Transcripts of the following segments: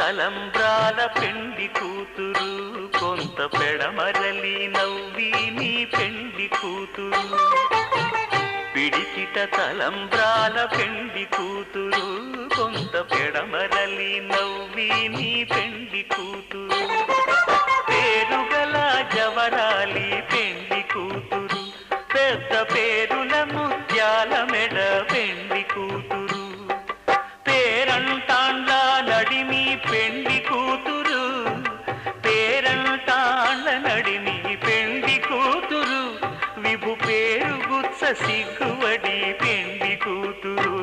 తలంబ్రాల పెండి కూతురు కొంత పెడమరలి నవ్వి నీ పెండి కూతురు పిడికిట తలంబ్రాల పెండి కూతురు కొంత పెడమరలి నవ్వి నీ పెండి కూతురు పేరుగల జవరాలి పెండి కూతురు పెద్ద పేరుల ముత్యాల మెడ పెండి కూతురు పేరంటాండ్ల నడిమి పెండి కూతురు పేరంటాండ్ల నడిమి పెండి కూతురు విభు పేరు గుత్స సిగ్గువడి పెండి కూతురు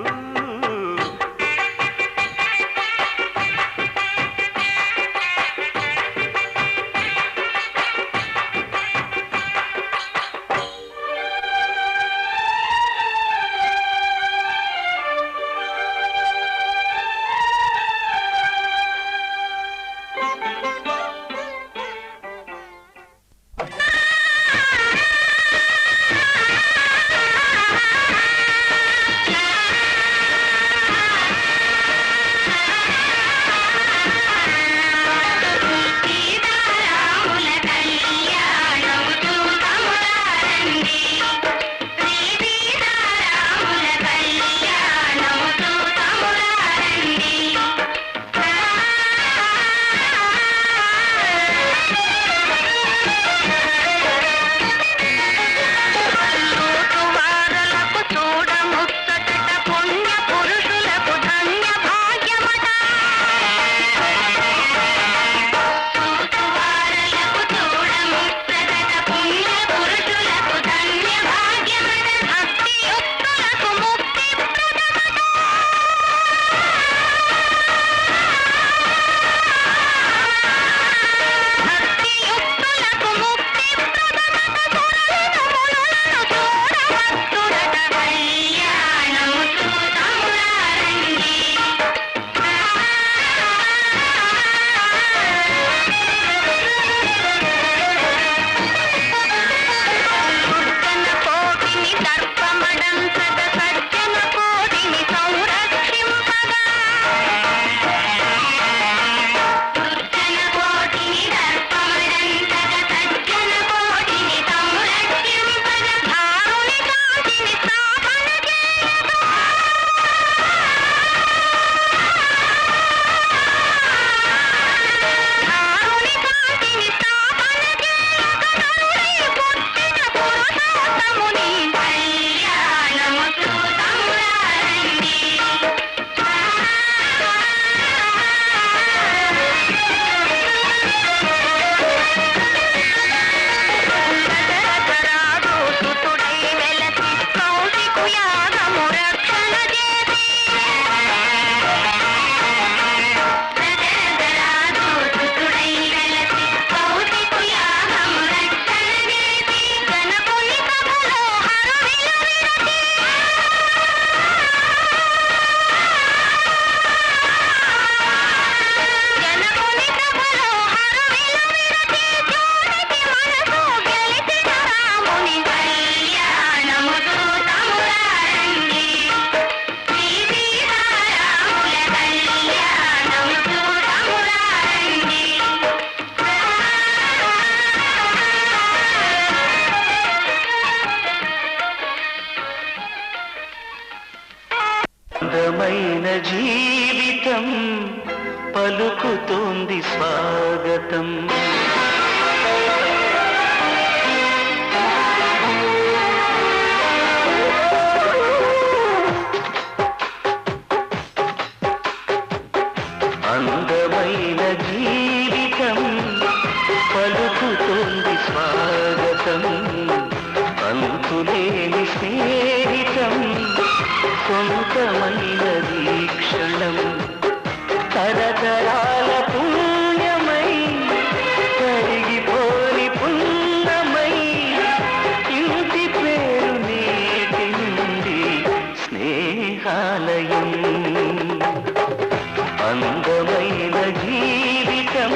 అందమైన జీవితం పలుకుతోంది స్వాగతం అందమైన జీవితం పలుకుతోంది స్వాగతం అంతులేని స్నేహితం సొంతమైనది క్షణం తరతరాల పుణ్యమై కరిగిపోని పుణ్యమై ఇంటి పేరు నేటి నుండి స్నేహాలయం అందమైన జీవితం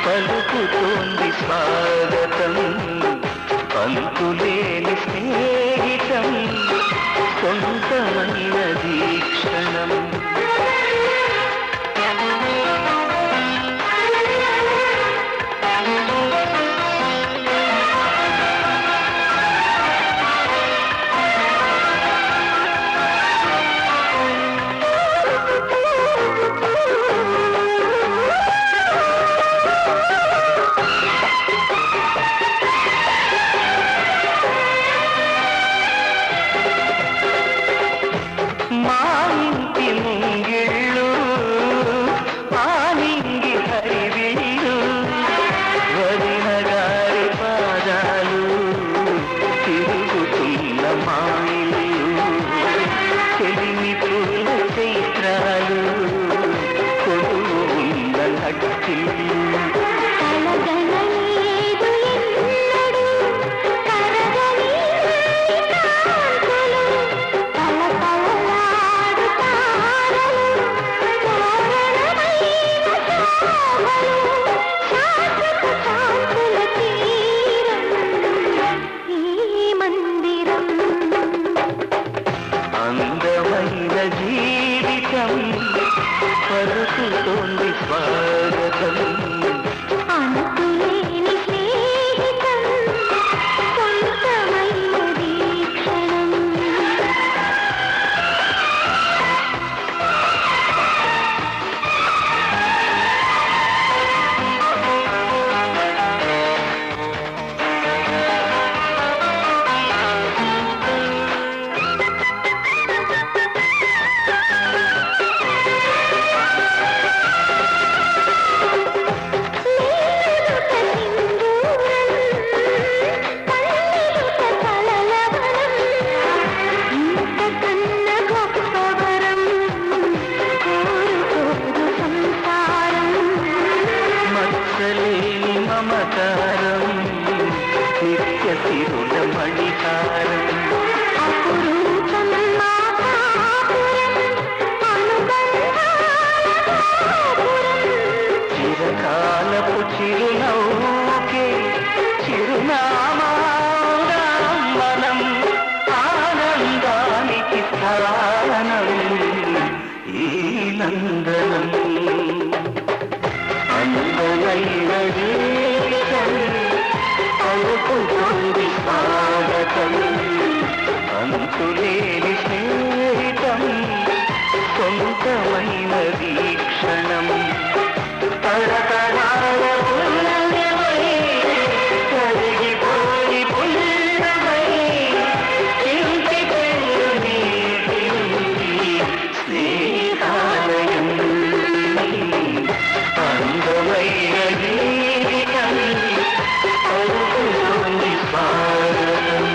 పలుకుతోంది స్వాగతం అంతులేని స్నేహితం సొంతమైనది క్షణం అంతులేని స్నేహితం సొంతమైన వీక్షణం తరతరాల పుణ్యమై కరిగిపోయి పుణ్యమై ఇంటి పేరు నీటి ఉంది స్నేహాలయం అందమైన జీవితం పలుకుతోంది స్వాగతం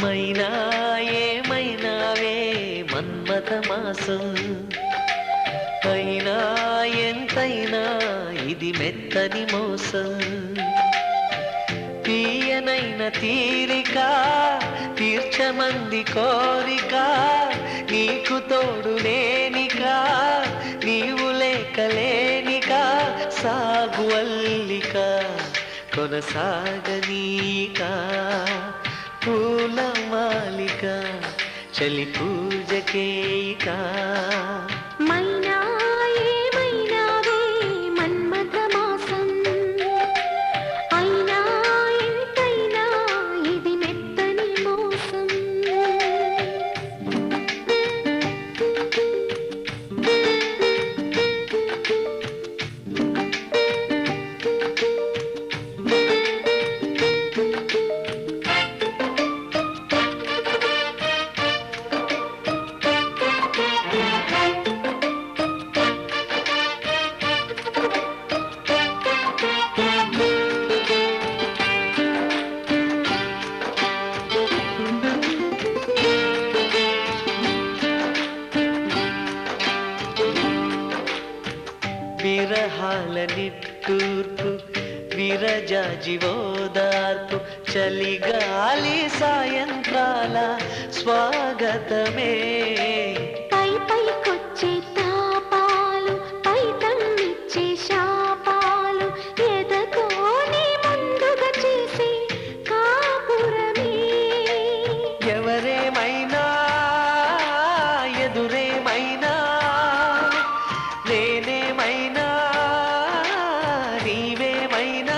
మైనా ఏమైనావే మన్మథమాసం అయినా ఎంతైనా ఇది మెత్తని మోసం తీయనైన తీరిక తీర్చమంది కోరిక నీకు తోడు లేనిక నీవు లేకలేనిక సాగు అల్లిక కొనసాగనీక పూల మాలిక చలి పూజకేయిక మైనా ఏమైనావే మన్మథమాసం అయినా ఎంతైనా ఇది మెత్తని మోసం విరహాల నిట్టూర్పు విరజాజివోదార్పు చలిగాలి సాయంత్రాల స్వాగతమే పై పైకొచ్చే తాపాలు పై తమ్మిచ్చే శాపాలు ఎదతోనే ముందుగా చేసే కాపురమే ఎవరేమైనా ఎదురేమైనా నేనేమైనా నీవేమైనా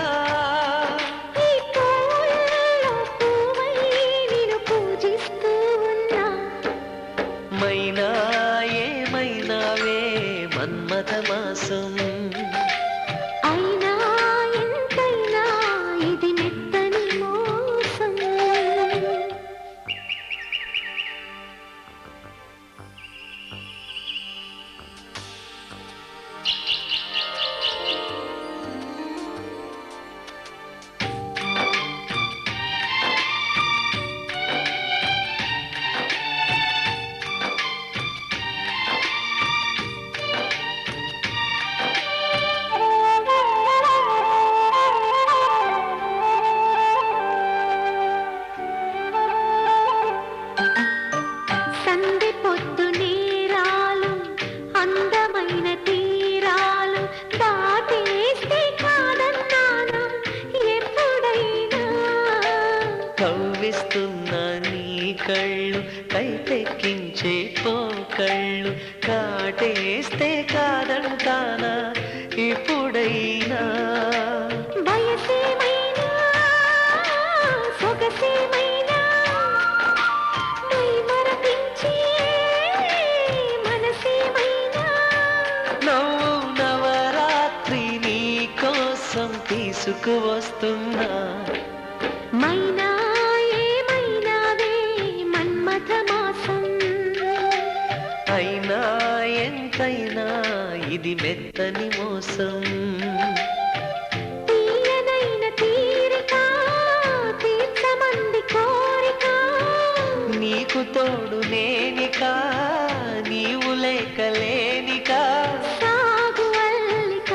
ఈ పూలలో పువ్వై నిన్ను పూజిస్తూ ఉన్నా మైనా ఏమైనావే మన్మథమాసం అయినా ఎంతైనా ఇది మెత్తని మోసం సందె పొద్దు నేరాలు అందమైన తీరాలు దాటేస్తే కాదన్నానా ఎప్పుడైనా కవ్విస్తున్న నీ కళ్ళు కైపెక్కించే పోకళ్ళు కాటేస్తే కాదంటానా ఇప్పుడైనా వయసేమైనా సొగసేమైనా మై మరపించే మనసేమైనా నవ్వు నవరాత్రి నీ కోసం తీసుకువస్తున్నా మైనా ఏమైనావే మన్మథమాసం అయినా ఎంతైనా ఇది మెత్తని మోసం తీయనైన తీరిక తీర్చమంది కోరిక నీకు తోడు నేనిక నీవు లేకలేనిక సాగు అల్లిక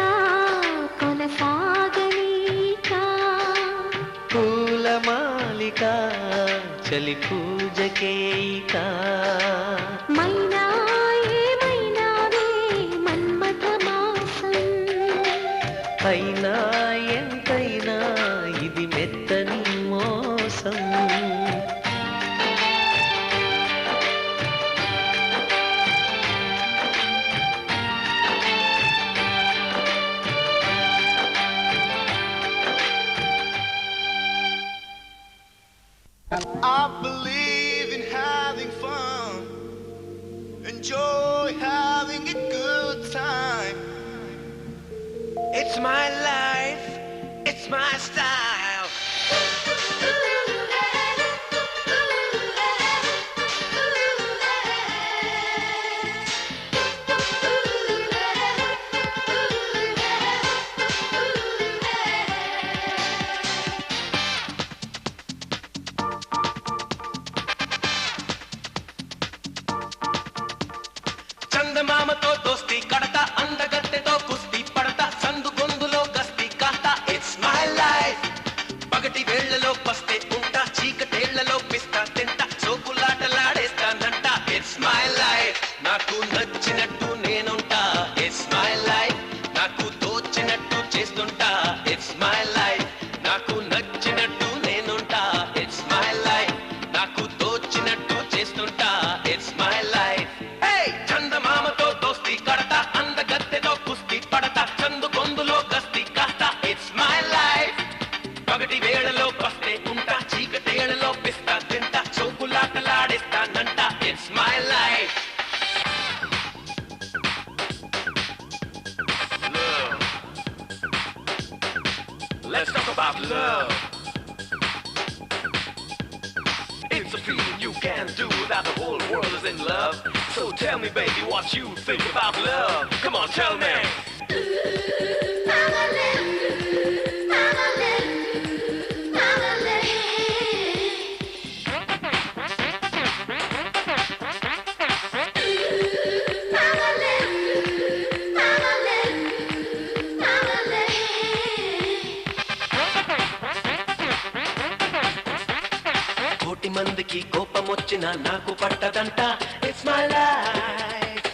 మొదలి పూజకే ఇక మైనా ఏమైనావే మన్మథ మాసం అయినా ఎంతైనా ఇది మెత్తని మోసం I believe in having fun, enjoy having a good time. It's my life, it's my style. చందమామతో దోస్తి కడతా అందగత్తెతో కుస్తీ పడతా సందు గొందులో గస్తీ కాస్తా ఇట్స్ మై లైఫ్ పగటి వేళ్లలో పస్తే ఉంటా చీకటేళ్లలో పిస్తా తింటా సోకులాటలాడేస్తానంట ఇట్స్ మై లైఫ్ నాకు నచ్చినట్టు నేనుంటా ఇట్స్ మై లైఫ్ నాకు తోచినట్టు చేస్తుంటా ఇట్స్ మై లైఫ్ నాకు నచ్చినట్టు నేనుంటా ఇట్స్ మై లైఫ్ నాకు తోచినట్టు చేస్తుంటా ఇట్స్ మై లైఫ్ చందమామతో దోస్తి కడతా అందగత్తెతో కుస్తీ పడతా చందు గొందులో గస్తీ కాస్తా ఇట్స్ మై లైఫ్ పగటి వేళలో పస్తే ఉంటా చీకటేళ్లలో పిస్తా తింటా చౌకులాటలాడేస్తానంట it's my life Let's talk about love. It's a feeling you can't do without the whole world is in love. So tell me, baby, what you think about love. Come on, tell me. కోటి మందికి కోపమొచ్చినా నాకు పట్టదంట it's my life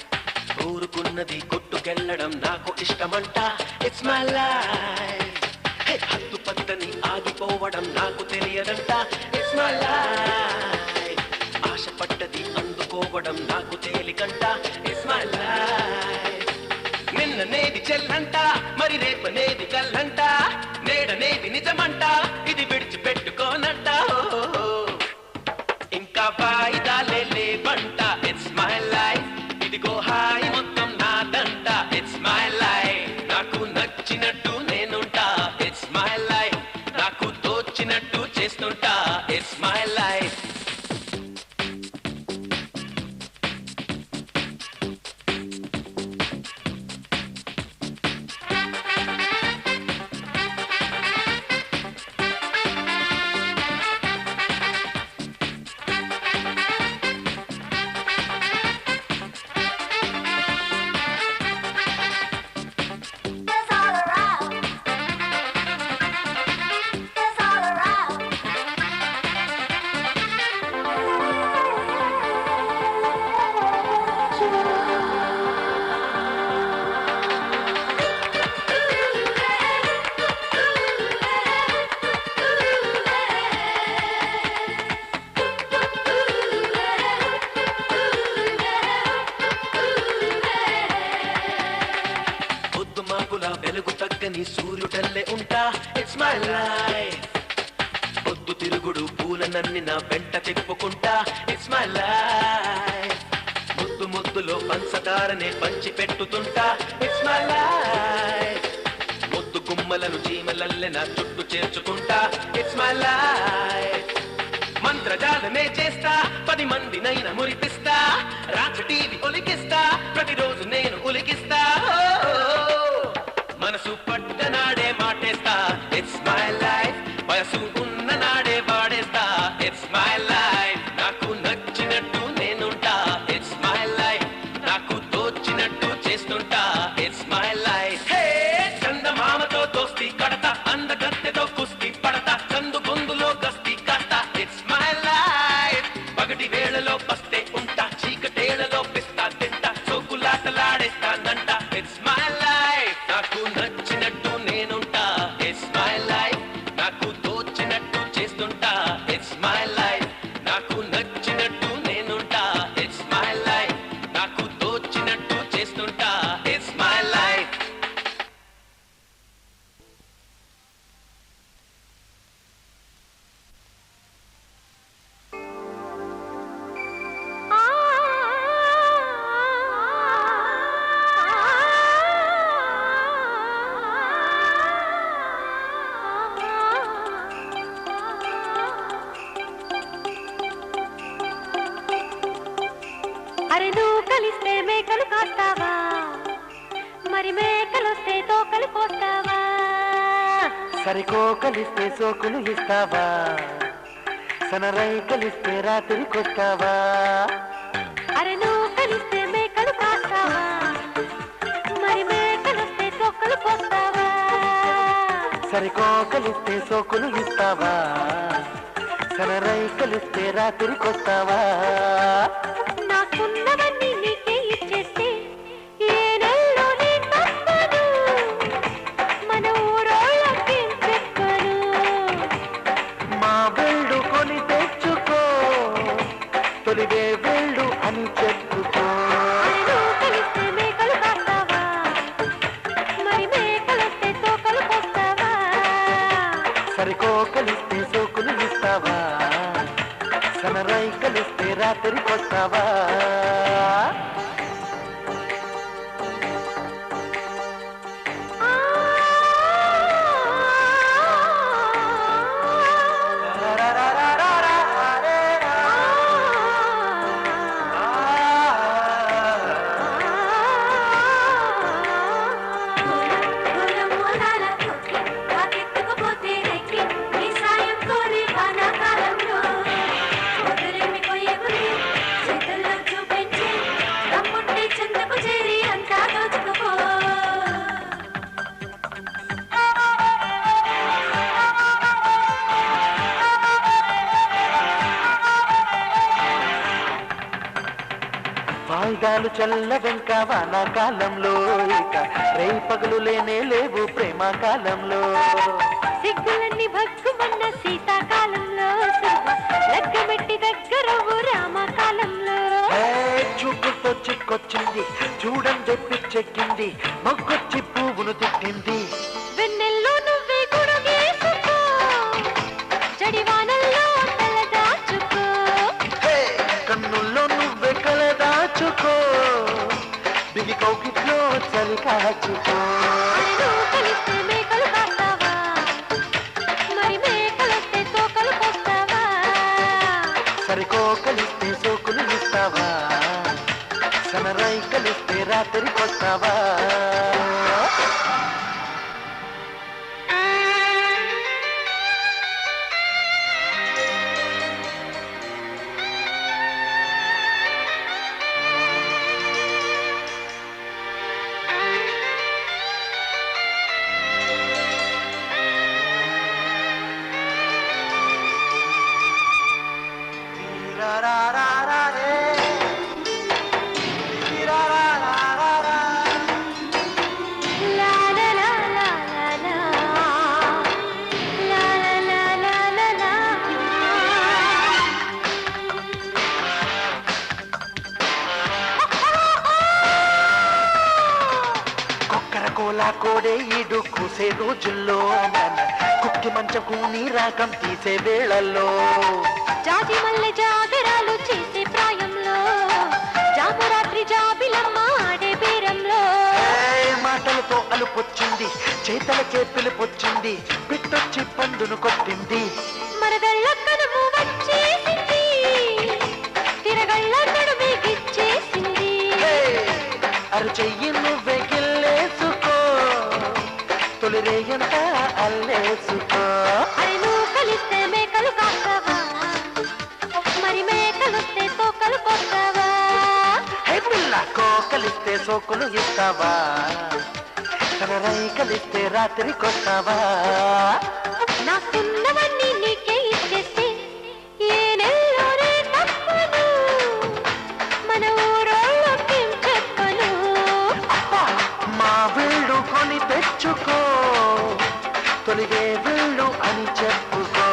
ఊరుకున్నది కొట్టుకెళ్ళడం నాకు ఇష్టమంట it's my life హద్దు పద్దని ఆగిపోవడం నాకు తెలియదంట it's my life ఆశపడ్డది అందుకోవడం నాకు తేలికంట it's my life నిన్ననేది చెల్లంట మరి రేపనేది కల్లంట నేడనేది నిజమంట ఇది విడిచిపెట్టుకోనంట ఇంకా వాయిదాలే లేవంట ఇట్స్ మై లైఫ్ ఇదిగో హాయి మొత్తం నాదంట ఇట్స్ మై లైఫ్ నాకు నచ్చినట్టు నేనుంటా ఇట్స్ మై లైఫ్ నాకు తోచినట్టు చేస్తుంటా ఇట్స్ మై లైఫ్ వెలుగు తగ్గని సూర్యుడల్లే ఉంటా ఇట్స్ మై లైఫ్ పొద్దు తిరుగుడు పూలనన్ని నా వెంట తిప్పుకుంటా ఇట్స్ మై లైఫ్ ముద్దు ముద్దులో పంచదారనే పంచి పెట్టుతుంటా ఇట్స్ మై లైఫ్ ముద్దు గుమ్మలను చీమలల్లె నా చుట్టూ చేర్చుకుంటా ఇట్స్ మై లైఫ్ మంత్రజాలమే చేస్తా 10 మందినైనా మురిపిస్తా రాత్రి టీవీ ఒలికిస్తా ప్రతిరోజు నేను ఉలికిస్తా మనసు పట్టనాడే మాటేస్తా ఇట్స్ మై లైఫ్ వయసు ఉన్న నాడే వాడేస్తా ఇట్స్ మై లైఫ్ నాకు నచ్చినట్టు నేనుంటా ఇట్స్ మై లైఫ్ నాకు తోచినట్టు చేస్తుంటా ఇట్స్ మై లైఫ్ చందమామతో దోస్తి కడతా అందగత్తెతో కుస్తీ పడతా చందు గొందులో గస్తీ కాస్తా ఇట్స్ మై లైఫ్ మేకలు కాస్తావా మరి మేకలొస్తే తోకలు కోస్తావా సరికోకలిస్తే సోకులు ఇస్తావా సనరైకలిస్తే రాత్రికొస్తావా అరే నువ్వు కలిస్తే మేకలు కాస్తావా మరి మేకలొస్తే తోకలు కోస్తావా సరికోకలిస్తే సోకులు ఇస్తావా సనరైకలిస్తే రాత్రికొస్తావా నాకున్నవన్నీ నీకే ఇచ్చేస్తే ఏ నెలలో నీ తప్పదు మన ఊరోళ్ళకేం చెప్పను మా వెళ్ళు కొని తెచ్చుకో తొలివే వెళ్ళు అని చెప్పుకో నువ్వు కలిస్తే మేకలు కాస్తావా మరి మేకలొస్తే తోకలు కోస్తావా సరికోకలిస్తే సోకులు ఇస్తావా సనరైకలిస్తే రాత్రికొస్తావా వాయిదాలు చల్ల వెంక వానాకాలంలో ఇక రేయి పగలు లేనే లేవు ప్రేమ కాలంలో సిగ్గులన్నీ భగ్గుమన్న శీతాకాలంలో లగ్గమెట్టి దగ్గరవు రామకాలంలో చూపులతో చిక్కొచ్చింది చూడండి పిచ్చెక్కింది మొగ్గొచ్చి పువ్వును తిట్టింది వెన్నెల్లో నువ్వే గుడుగేసుకో జడివానల్లో తల దాచుకో కన్నుల్లో నువ్వే కలదాచుకో బిగి కౌకిట్లో చలి కాచుకో నువ్వు కలిస్తే మేకలు కాస్తావా మరి మేకలొస్తే తోకలు కోస్తావా సరికోకలిస్తే సోకులు ఇస్తావా సనరైకలిస్తే రాత్రికొస్తావా లా లా లా లా లా లా లా లా లా లా కొక్కర కోలా కోడే ఈడు కూసే రోజుల్లో మన కుక్కి మంచకు నీ రాగం తీసే వేళల్లో జాజి మల్లె జాగరాలు చేసే ప్రాయంలో జామురాత్రి జాబిలమ్మ ఆడే బేరంలో మాటలతో అలుపొచ్చింది చేతలకే పిలుపొచ్చింది పిట్టొచ్చి పండును కొట్టింది మరదళ్ళ కనుము వచ్చేసింది తిరగళ్ళ నడుమే గిచ్చేసింది అరుచెయ్యి నువ్వే గిల్లేసుకో తొలిరేయంతా అల్లేసుకో అరే నువ్వు కలిస్తే మేకలు కాస్తావా మరి మేకలొస్తే తోకలు కోస్తావా హే పిల్ల కోకలిస్తే సోకులు ఇస్తావా సనరైకలిస్తే రాత్రికొస్తావా నాకున్నవన్నీ నీకే ఇచ్చేస్తే ఏ నెలలోనే తప్పను మన ఊరోళ్ళకేం చెప్పను మా వీళ్ళు కొని తెచ్చుకో తొలిగే వీళ్ళు అని చెప్పుకో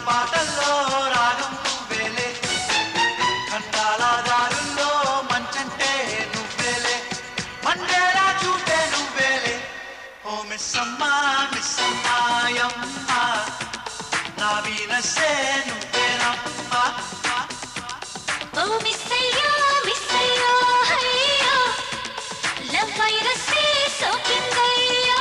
పాటల్లో రాగం నువ్వేలే కంటాల దారుల్లో మంచంటే నువ్వేలే మండేలా చూపే నువ్వేలే ఓ మిస్సమ్మా మిస్సమ్మాయమ్మ నా వీనసే నువ్వేనమ్మా ఓ మిస్సయ్యో మిస్సయ్యో హయ్యో లవ్ వైరస్ సోకిందయ్యో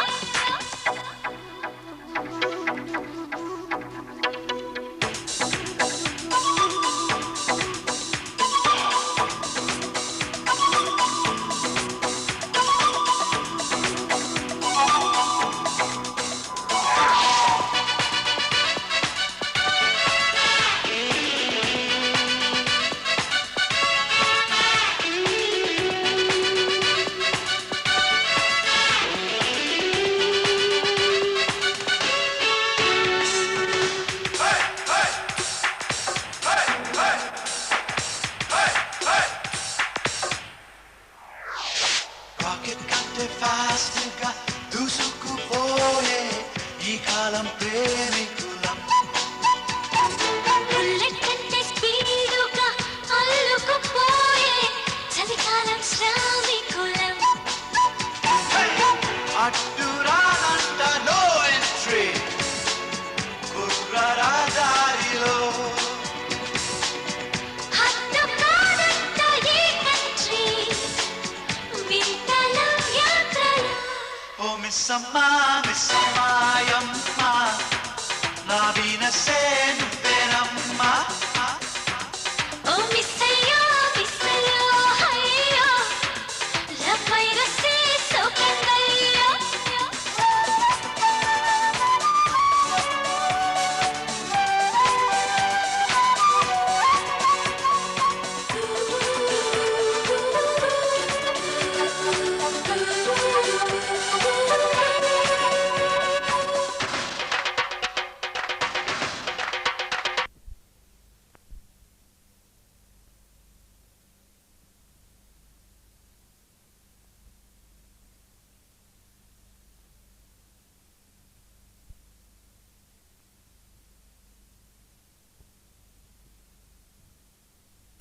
రాకెట్ కంటే ఫాస్ట్గా దూసుకుపోయే ఈ కాలం ప్రేమికులం బుల్లెట్ కంటే స్పీడుగా అల్లుకుపోయే చలికాలం శ్రామికులం అడ్డురానంట నో ఎంట్రీ కుర్రరా దారిలో హద్దు కాదంట ఈ కంట్రీ వింతల యాత్రలో ఓ మిస్సమ్మా మిస్సమ్మాయమ్మ నా వీనసే